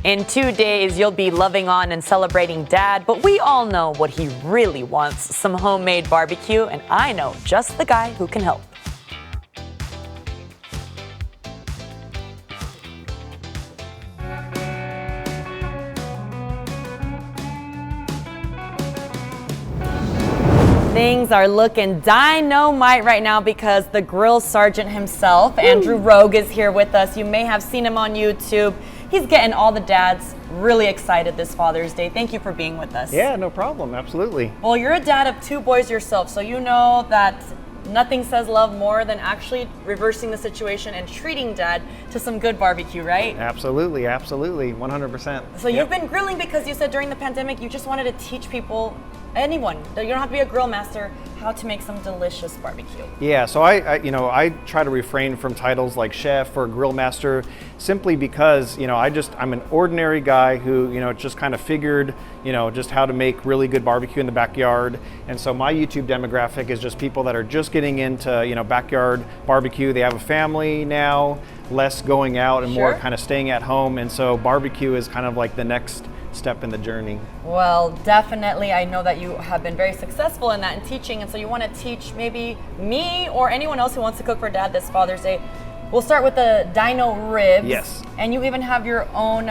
In 2 days, you'll be loving on and celebrating Dad, but we all know what he really wants, some homemade barbecue, and I know just the guy who can help. Things are looking dynamite right now because the grill sergeant himself, Andrew Rogue, is here with us. You may have seen him on YouTube. He's getting all the dads really excited this Father's Day. Thank you for being with us. Yeah, no problem. Absolutely. Well, you're a dad of 2 boys yourself, so you know that nothing says love more than actually reversing the situation and treating Dad to some good barbecue, right? Absolutely, absolutely, 100%. So you've been grilling because you said during the pandemic you just wanted to teach people, anyone, you don't have to be a grill master, how to make some delicious barbecue. Yeah, so I try to refrain from titles like chef or grill master simply because, I'm an ordinary guy who, just kind of figured, just how to make really good barbecue in the backyard. And so my YouTube demographic is just people that are just getting into, backyard barbecue. They have a family now, less going out and more kind of staying at home. And so barbecue is kind of like the next step in the journey. Well, definitely. I know that you have been very successful in that and teaching, and so you want to teach maybe me or anyone else who wants to cook for Dad this Father's Day. We'll start with the dino ribs. Yes. And you even have your own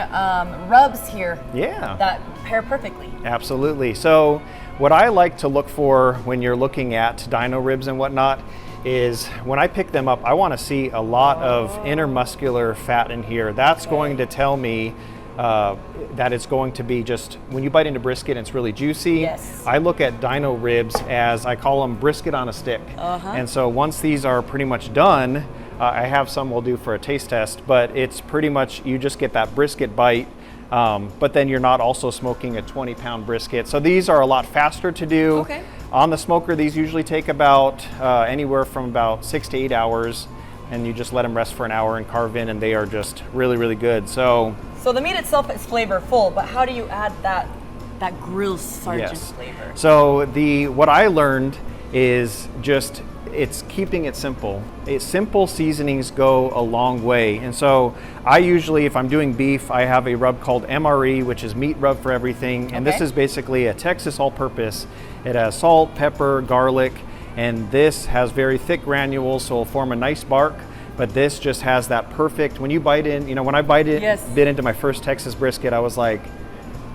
rubs here. Yeah. That pair perfectly. Absolutely. So what I like to look for when you're looking at dino ribs and whatnot is when I pick them up, I want to see a lot of intermuscular fat in here. That's going to tell me that it's going to be just, when you bite into brisket, it's really juicy. Yes. I look at dino ribs as, I call them brisket on a stick. And so once these are pretty much done, I have some we'll do for a taste test, but it's pretty much, you just get that brisket bite, but then you're not also smoking a 20-pound brisket. So these are a lot faster to do. Okay. On the smoker, these usually take about anywhere from about 6 to 8 hours, and you just let them rest for an hour and carve in, and they are just really, really good. So the meat itself is flavorful, but how do you add that grill sergeant flavor? So what I learned is just, it's keeping it simple. Simple seasonings go a long way. And so I usually, if I'm doing beef, I have a rub called MRE, which is meat rub for everything. And this is basically a Texas all-purpose. It has salt, pepper, garlic, and this has very thick granules, so it'll form a nice bark. But this just has that perfect, when you bite in, when I bit into my first Texas brisket, I was like,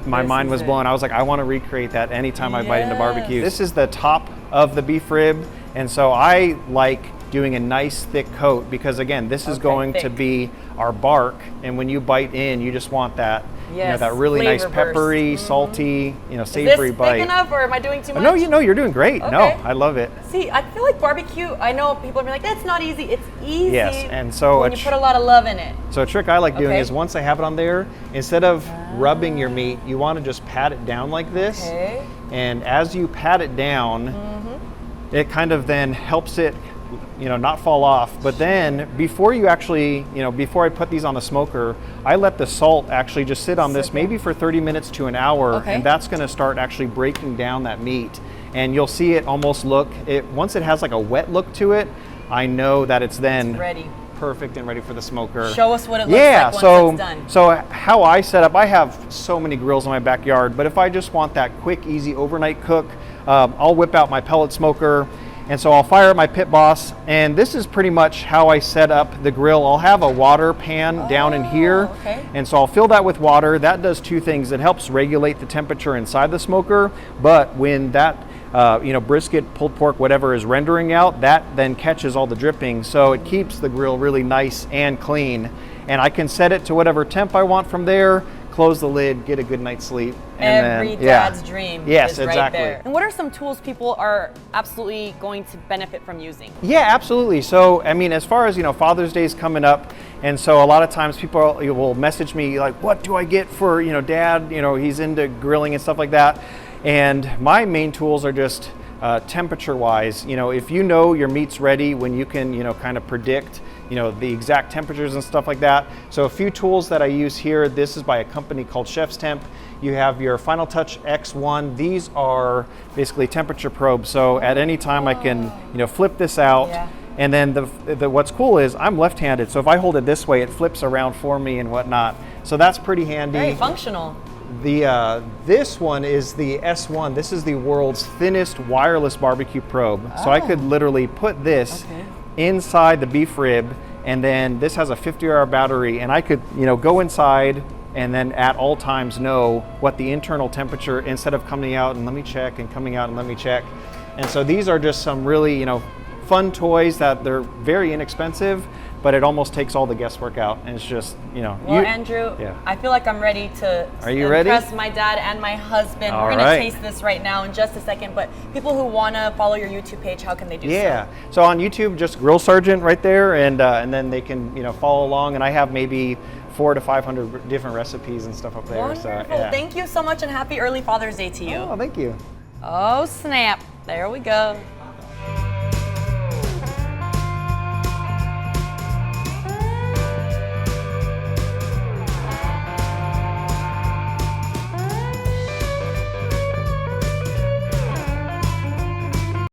my mind was blown. I was like, I want to recreate that anytime I bite into barbecue. This is the top of the beef rib, and so I like doing a nice thick coat because, again, this is going to be our bark, and when you bite in, you just want that, that really nice peppery, salty, savory bite. Is this thick enough, or am I doing too much? No, you're doing great. Okay. No, I love it. See, I feel like barbecue, I know people are like, that's not easy. It's easy. Yes, and so when you put a lot of love in it. So a trick I like doing is, once I have it on there, instead of rubbing your meat, you want to just pat it down like this. Okay. And as you pat it down, it kind of then helps it, not fall off. But then before you actually, before I put these on the smoker, I let the salt actually just sit on this maybe for 30 minutes to an hour, and that's going to start actually breaking down that meat. And you'll see it almost once it has like a wet look to it, I know that it's then ready. Perfect and ready for the smoker. Show us what it looks like once it's done. So how I set up, I have so many grills in my backyard, but if I just want that quick, easy overnight cook, I'll whip out my pellet smoker, and so I'll fire up my Pit Boss, and this is pretty much how I set up the grill. I'll have a water pan down in here, and so I'll fill that with water. That does 2 things. It helps regulate the temperature inside the smoker, but when that brisket, pulled pork, whatever is rendering out, that then catches all the dripping, so it keeps the grill really nice and clean. And I can set it to whatever temp I want from there, close the lid, get a good night's sleep. Every dad's dream is exactly. Right there. And what are some tools people are absolutely going to benefit from using? Yeah, absolutely. So, as far as, Father's Day is coming up, and so a lot of times people will message me like, what do I get for, Dad, he's into grilling and stuff like that. And my main tools are just temperature-wise. If your meat's ready, when you can, kind of predict, the exact temperatures and stuff like that. So a few tools that I use here. This is by a company called Chef's Temp. You have your Final Touch X1. These are basically temperature probes. So at any time I can, flip this out. And then what's cool is I'm left-handed, so if I hold it this way, it flips around for me and whatnot. So that's pretty handy. Very functional. This one is the S1. This is the world's thinnest wireless barbecue probe. So I could literally put this inside the beef rib, and then this has a 50-hour battery, and I could, go inside and then at all times know what the internal temperature, instead of coming out and let me check and coming out and let me check. And so these are just some really, fun toys that they're very inexpensive, but it almost takes all the guesswork out, and it's just, Well, Andrew, I feel like I'm ready to impress my dad and my husband. We're going to taste this right now in just a second, but people who want to follow your YouTube page, how can they do so? Yeah, so on YouTube, just Grill Sergeant right there, and then they can, follow along, and I have maybe 400 to 500 different recipes and stuff up there. Wonderful. So, yeah. Thank you so much, and happy early Father's Day to you. Oh, thank you. Oh, snap. There we go.